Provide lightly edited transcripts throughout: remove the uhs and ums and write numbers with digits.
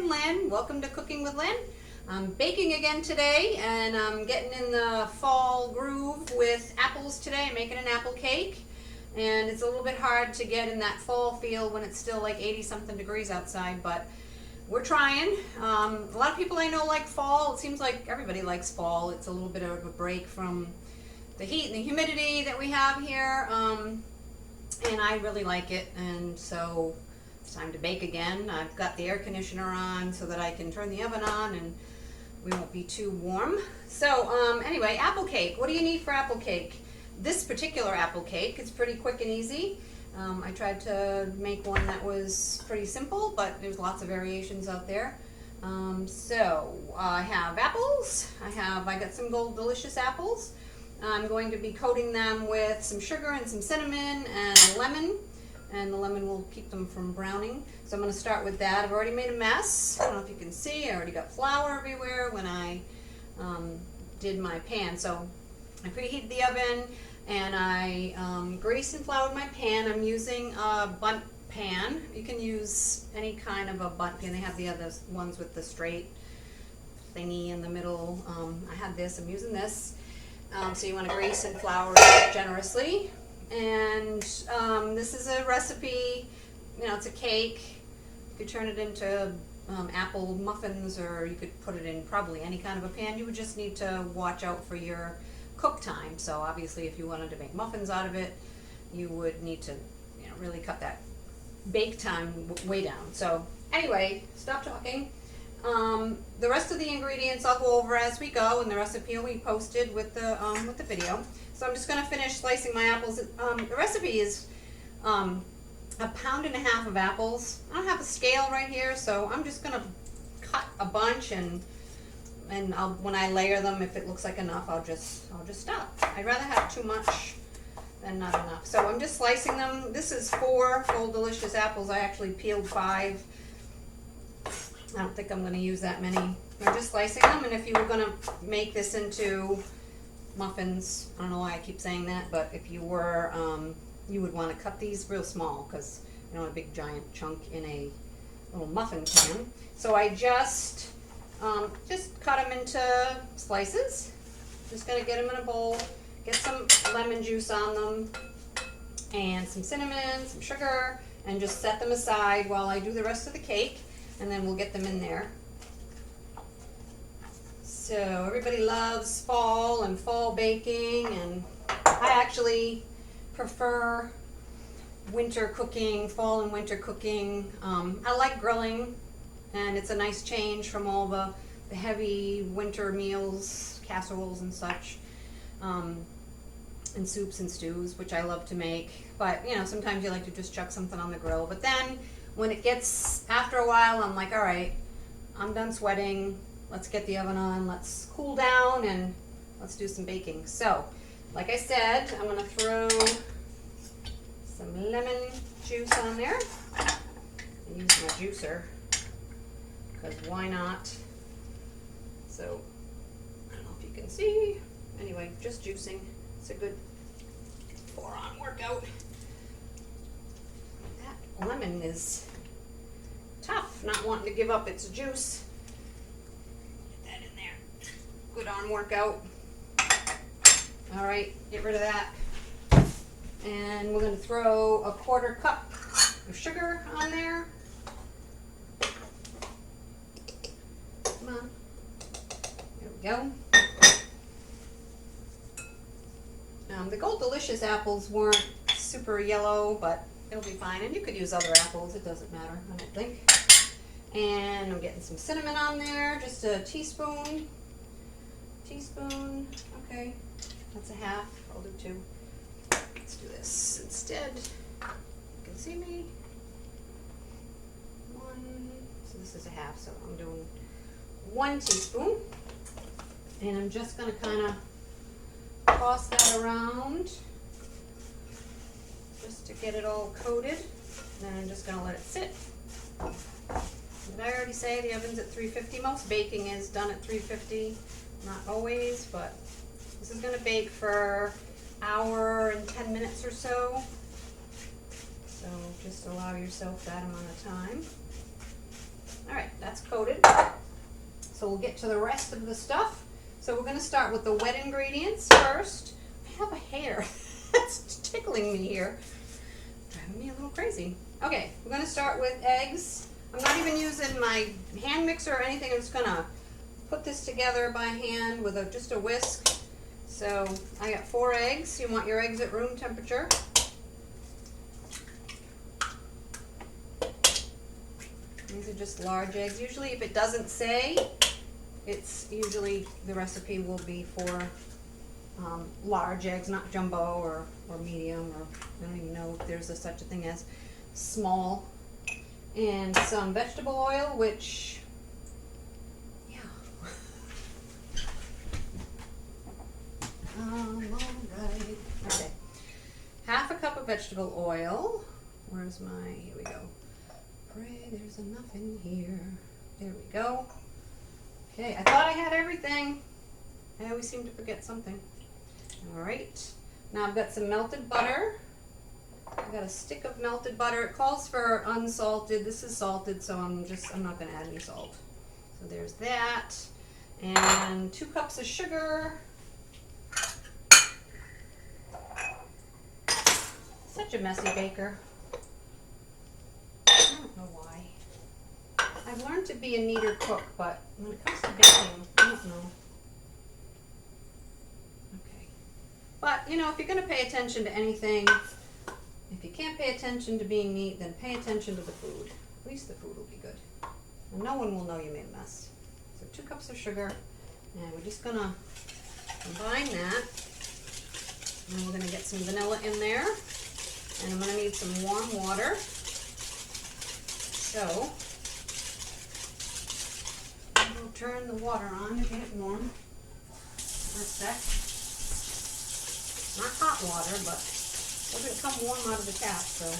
I'm Lynn. Welcome to Cooking with Lynn. I'm baking again today, and I'm getting in the fall groove with apples today. I'm making an apple cake, and it's a little bit hard to get in that fall feel when it's still like 80 something degrees outside, but we're trying. A lot of people I know like fall. It seems like everybody likes fall. It's a little bit of a break from the heat and the humidity that we have here, and I really like it, and so it's time to bake again. I've got the air conditioner on so that I can turn the oven on and we won't be too warm. So anyway, apple cake. What do you need for apple cake? This particular apple cake is pretty quick and easy. I tried to make one that was pretty simple, but there's lots of variations out there. So I have apples. I got some Gold Delicious apples. I'm going to be coating them with some sugar and some cinnamon and a lemon, and the lemon will keep them from browning. So I'm going to start with that. I've already made a mess. I don't know if you can see. I already got flour everywhere when I did my pan. So I preheated the oven and I greased and floured my pan. I'm using a bundt pan. You can use any kind of a bundt pan. They have the other ones with the straight thingy in the middle. I had this. I'm using this. So you want to grease and flour it generously. And this is a recipe, you know, it's a cake. You could turn it into apple muffins, or you could put it in probably any kind of a pan. You would just need to watch out for your cook time. So obviously if you wanted to make muffins out of it, you would need to, you know, really cut that bake time way down. So anyway, stop talking. The rest of the ingredients I'll go over as we go, and the recipe will be posted with the video. So I'm just going to finish slicing my apples. The recipe is 1.5 pounds of apples. I don't have a scale right here, so I'm just going to cut a bunch, and when I layer them, if it looks like enough, I'll just stop. I'd rather have too much than not enough. So I'm just slicing them. This is 4 Gold Delicious apples. I actually peeled 5. I don't think I'm going to use that many. I'm just slicing them, and if you were going to make this into muffins, I don't know why I keep saying that, but if you were, you would want to cut these real small, because you don't want a big giant chunk in a little muffin pan. So I just cut them into slices. Just going to get them in a bowl, get some lemon juice on them, and some cinnamon, some sugar, and just set them aside while I do the rest of the cake. And then we'll get them in there. So everybody loves fall and fall baking, and I actually prefer winter cooking, fall and winter cooking. I like grilling, and it's a nice change from all the heavy winter meals, casseroles and such, and soups and stews, which I love to make. But you know, sometimes you like to just chuck something on the grill. But then when it gets, after a while, I'm like, all right, I'm done sweating. Let's get the oven on. Let's cool down and let's do some baking. So, like I said, I'm going to throw some lemon juice on there. I use my juicer, because why not? So, I don't know if you can see. Anyway, just juicing. It's a good forearm workout. That lemon is tough, not wanting to give up its juice. Get that in there. Good arm workout. All right, get rid of that. And we're going to throw a 1/4 cup of sugar on there. Come on. There we go. The Gold Delicious apples weren't super yellow, but it'll be fine. And you could use other apples. It doesn't matter, I don't think. And I'm getting some cinnamon on there. Just a teaspoon. Okay. That's a half. I'll do 2. Let's do this instead. You can see me. 1. So this is a half, so I'm doing 1 teaspoon. And I'm just going to kind of toss that around just to get it all coated. And then I'm just going to let it sit. Did I already say the oven's at 350? Most baking is done at 350. Not always, but this is going to bake for an hour and 10 minutes or so. So just allow yourself that amount of time. All right, that's coated. So we'll get to the rest of the stuff. So we're going to start with the wet ingredients first. I have a hair that's tickling me here, driving me a little crazy. Okay, we're going to start with eggs. I'm not even using my hand mixer or anything. I'm just going to put this together by hand with just a whisk. So I got 4 eggs. You want your eggs at room temperature. These are just large eggs. Usually if it doesn't say, it's usually the recipe will be for large eggs, not jumbo or medium, or I don't even know if there's such a thing as small. And some vegetable oil, which, yeah. Alright. Okay. 1/2 cup of vegetable oil. Where's my, here we go. Pray there's enough in here. There we go. Okay, I thought I had everything. I always seem to forget something. Alright. Now I've got some melted butter. I've got a stick of melted butter. It calls for unsalted. This is salted, so I'm not going to add any salt. So there's that. And 2 cups of sugar. Such a messy baker. I don't know why. I've learned to be a neater cook, but when it comes to baking, I don't know. Okay. But, you know, if you're going to pay attention to anything, if you can't pay attention to being neat, then pay attention to the food. At least the food will be good. And no one will know you made a mess. So 2 cups of sugar, and we're just going to combine that. And we're going to get some vanilla in there. And I'm going to need some warm water. So, we'll turn the water on to get it warm for a sec. Not hot water, but it doesn't come warm out of the tap, so.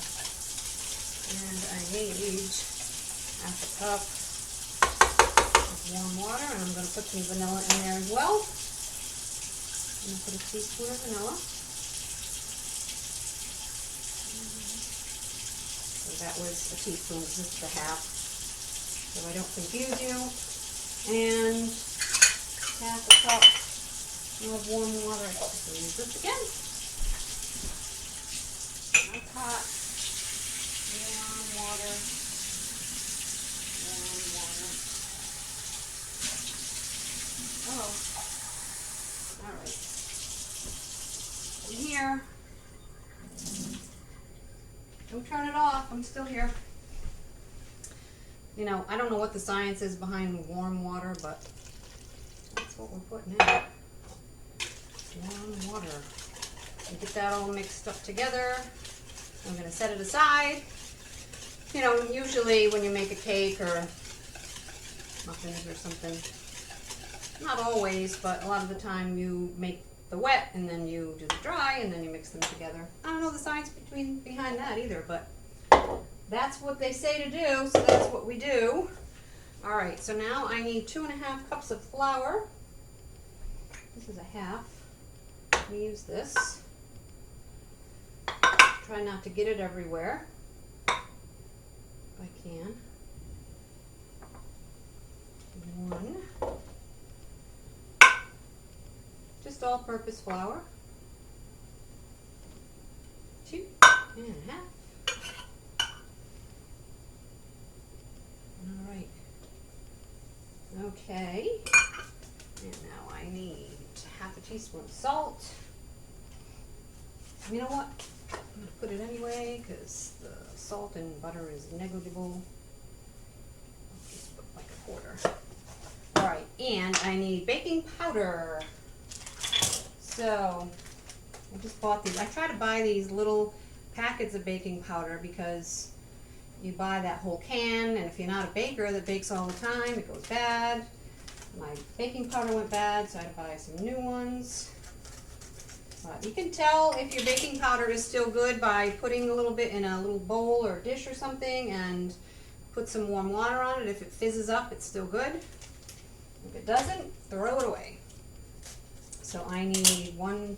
And I need 1/2 cup of warm water, and I'm going to put some vanilla in there as well. I'm going to put a teaspoon of vanilla. So that was a teaspoon, just a 1/2, so I don't confuse you. And 1/2 cup of warm water. So use this again. Nice hot, warm water, warm water. Oh, all right. I'm here. Don't turn it off. I'm still here. You know, I don't know what the science is behind warm water, but that's what we're putting in. Warm water. And get that all mixed up together. I'm going to set it aside. You know, usually when you make a cake or muffins or something, not always, but a lot of the time you make the wet and then you do the dry and then you mix them together. I don't know the science behind that either, but that's what they say to do, so that's what we do. All right, so now I need 2.5 cups of flour. This is a 1/2. Let me use this. Try not to get it everywhere, if I can. 1. Just all-purpose flour. 2.5. All right. Okay. And now I need 1/2 teaspoon of salt. You know what? I'm going to put it anyway because the salt and butter is negligible. I'll just put like 1/4. All right, and I need baking powder. So I just bought these. I try to buy these little packets of baking powder because you buy that whole can, and if you're not a baker that bakes all the time, it goes bad. My baking powder went bad, so I had to buy some new ones. You can tell if your baking powder is still good by putting a little bit in a little bowl or dish or something and put some warm water on it. If it fizzes up, it's still good. If it doesn't, throw it away. So I need 1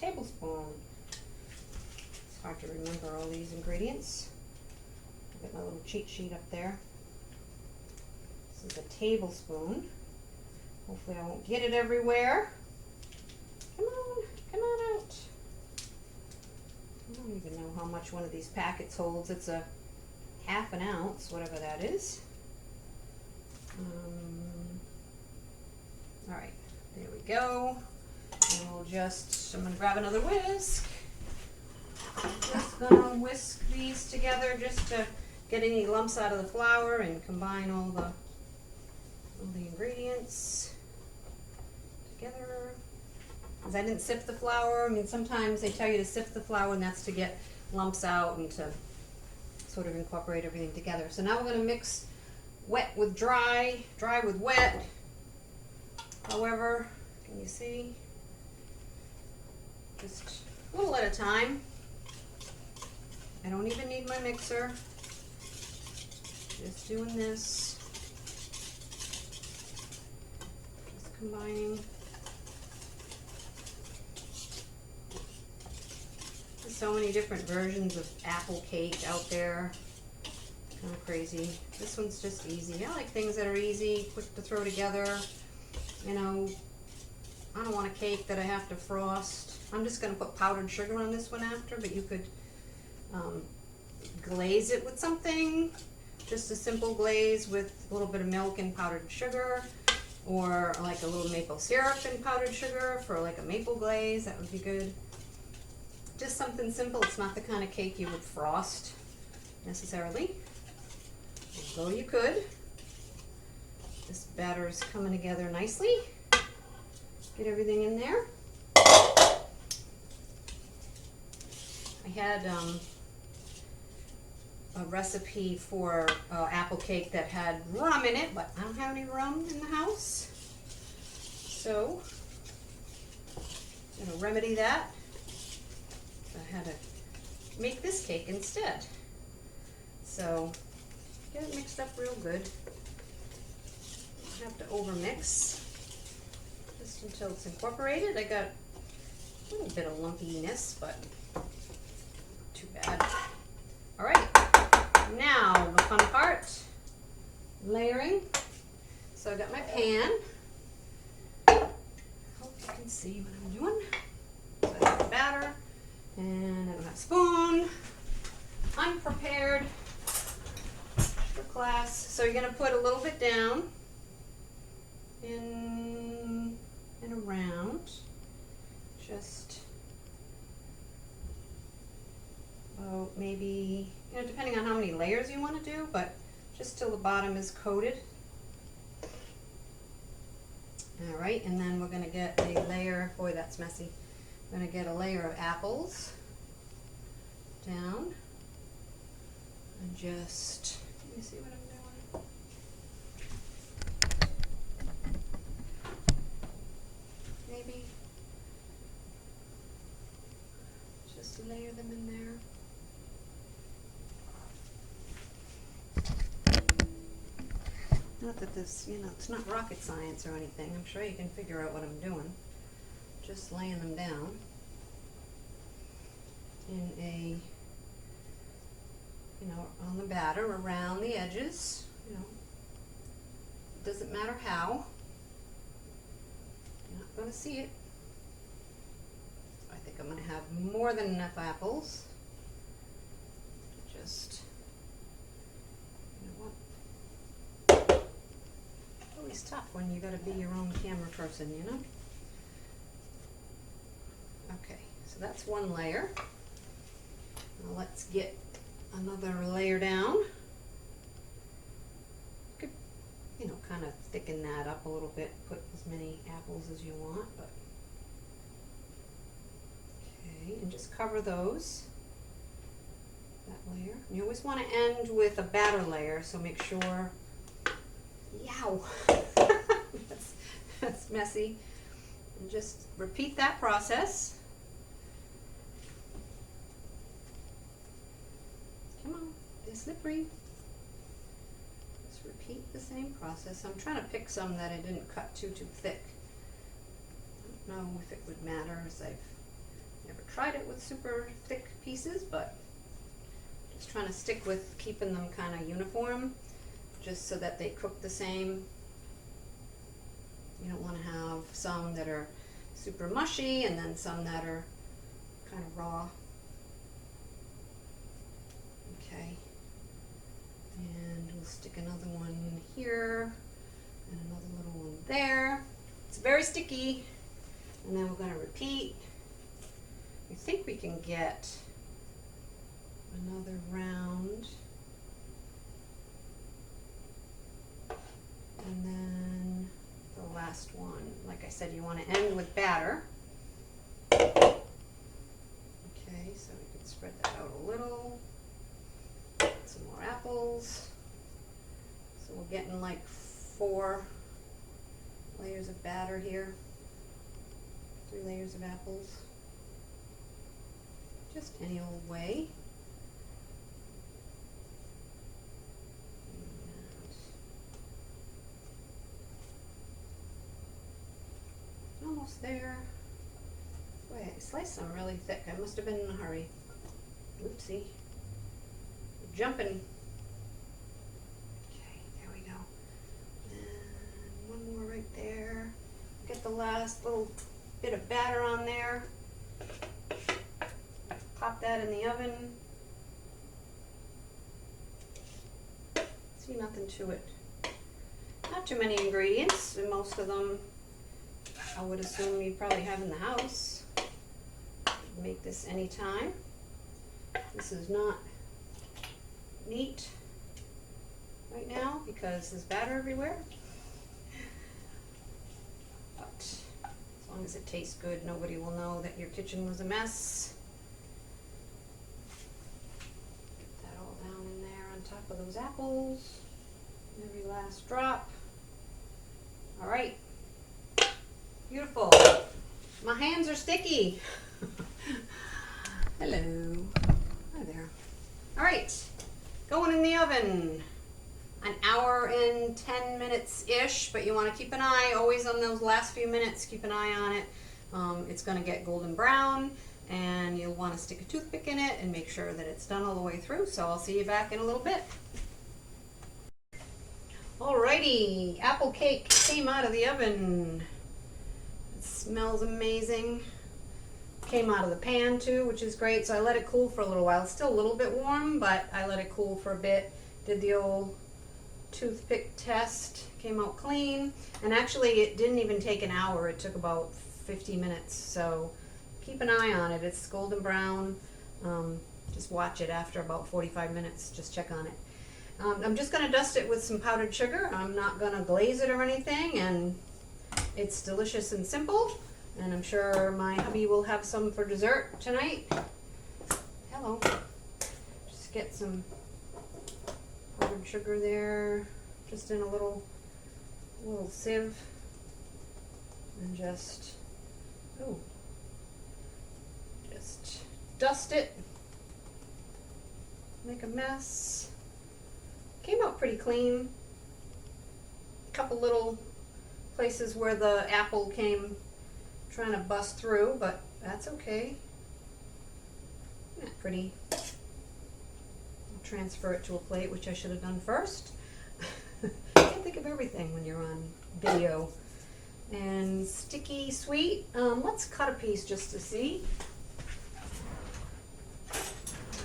tablespoon. It's hard to remember all these ingredients. I've got my little cheat sheet up there. This is a tablespoon. Hopefully I won't get it everywhere. Come on out. I don't even know how much one of these packets holds. It's a ½ ounce, whatever that is. All right, there we go. And we'll just, I'm gonna grab another whisk. I'm just gonna whisk these together just to get any lumps out of the flour and combine all the ingredients together. Because I didn't sift the flour. I mean, sometimes they tell you to sift the flour, and that's to get lumps out and to sort of incorporate everything together. So now we're going to mix wet with dry, dry with wet. However, can you see? Just a little at a time. I don't even need my mixer. Just doing this. Just combining. There's so many different versions of apple cake out there. Kind of crazy. This one's just easy. I like things that are easy, quick to throw together. You know, I don't want a cake that I have to frost. I'm just going to put powdered sugar on this one after, but you could glaze it with something. Just a simple glaze with a little bit of milk and powdered sugar, or like a little maple syrup and powdered sugar for like a maple glaze. That would be good. Just something simple. It's not the kind of cake you would frost necessarily, although you could. This batter is coming together nicely. Get everything in there. I had a recipe for apple cake that had rum in it, but I don't have any rum in the house. So I'm going to remedy that. I had to make this cake instead. So get it mixed up real good. Don't have to overmix. Just until it's incorporated. I got a little bit of lumpiness, but not too bad. All right. Now, the fun part, layering. So I got my pan. Hope you can see what I'm doing. So I got the batter, and I don't have a spoon. Unprepared for class. So you're gonna put a little bit down in and around. Just about maybe, you know, depending on how many layers you want to do, but just till the bottom is coated. All right, and then we're going to get a layer, boy that's messy, we're going to get a layer of apples down, and just, let me see what I'm doing. Maybe just layer them in there. Not that this, you know, it's not rocket science or anything. I'm sure you can figure out what I'm doing. Just laying them down in a, you know, on the batter around the edges. You know, it doesn't matter how. You're not going to see it. I think I'm going to have more than enough apples. Just, you know what? Always tough when you got to be your own camera person, you know? Okay, so that's one layer. Now let's get another layer down. You could, you know, kind of thicken that up a little bit, put as many apples as you want, but okay, and just cover those, that layer. You always want to end with a batter layer, so make sure, yow, that's messy. And just repeat that process. Come on, they're slippery. Just repeat the same process. I'm trying to pick some that I didn't cut too thick. I don't know if it would matter, as I've never tried it with super thick pieces, but just trying to stick with keeping them kind of uniform. just so that they cook the same. You don't want to have some that are super mushy and then some that are kind of raw. Okay, and we'll stick another one here and another little one there. It's very sticky, and then we're going to repeat. I think we can get another round, and then the last one. Like I said, you want to end with batter. Okay, so we can spread that out a little. Some more apples. So we're getting like 4 layers of batter here. 3 layers of apples. Just any old way. And almost there. Wait, I sliced them really thick. I must have been in a hurry. Oopsie. Jumping. Okay, there we go. And one more right there. Get the last little bit of batter on there. Pop that in the oven. See, nothing to it. Not too many ingredients, and most of them I would assume you probably have in the house. Make this anytime. This is not neat right now because there's batter everywhere. But as long as it tastes good, nobody will know that your kitchen was a mess. Get that all down in there on top of those apples. Every last drop. All right. Beautiful. My hands are sticky. Hello. Hi there. All right. Going in the oven. An hour and 10 minutes-ish, but you want to keep an eye always on those last few minutes. Keep an eye on it. It's going to get golden brown, and you'll want to stick a toothpick in it and make sure that it's done all the way through. So I'll see you back in a little bit. Alrighty, apple cake came out of the oven. It smells amazing. Came out of the pan too, which is great. So I let it cool for a little while. It's still a little bit warm, but I let it cool for a bit. Did the old toothpick test, came out clean, and actually it didn't even take an hour. It took about 50 minutes. So keep an eye on it. It's golden brown. Just watch it after about 45 minutes. Just check on it. I'm just going to dust it with some powdered sugar. I'm not going to glaze it or anything, and it's delicious and simple, and I'm sure my hubby will have some for dessert tonight. Hello. Just get some powdered sugar there, just in a little sieve, and just dust it, make a mess. Came out pretty clean. A couple little places where the apple came trying to bust through, but that's okay. Isn't that pretty? I'll transfer it to a plate, which I should have done first. Can't think of everything when you're on video. And sticky sweet. Let's cut a piece just to see how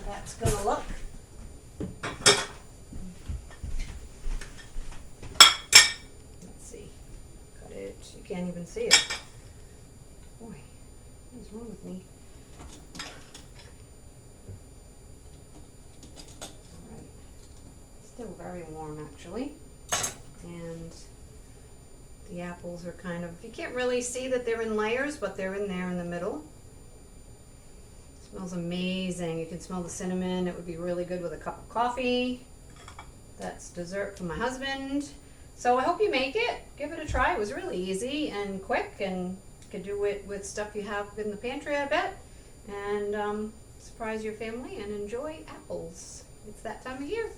that's gonna look. You can't even see it. Boy, what's wrong with me? Alright. Still very warm actually. And the apples are kind of, you can't really see that they're in layers, but they're in there in the middle. It smells amazing. You can smell the cinnamon. It would be really good with a cup of coffee. That's dessert for my husband. So I hope you make it. Give it a try. It was really easy and quick, and you could do it with stuff you have in the pantry, I bet. And surprise your family and enjoy apples. It's that time of year.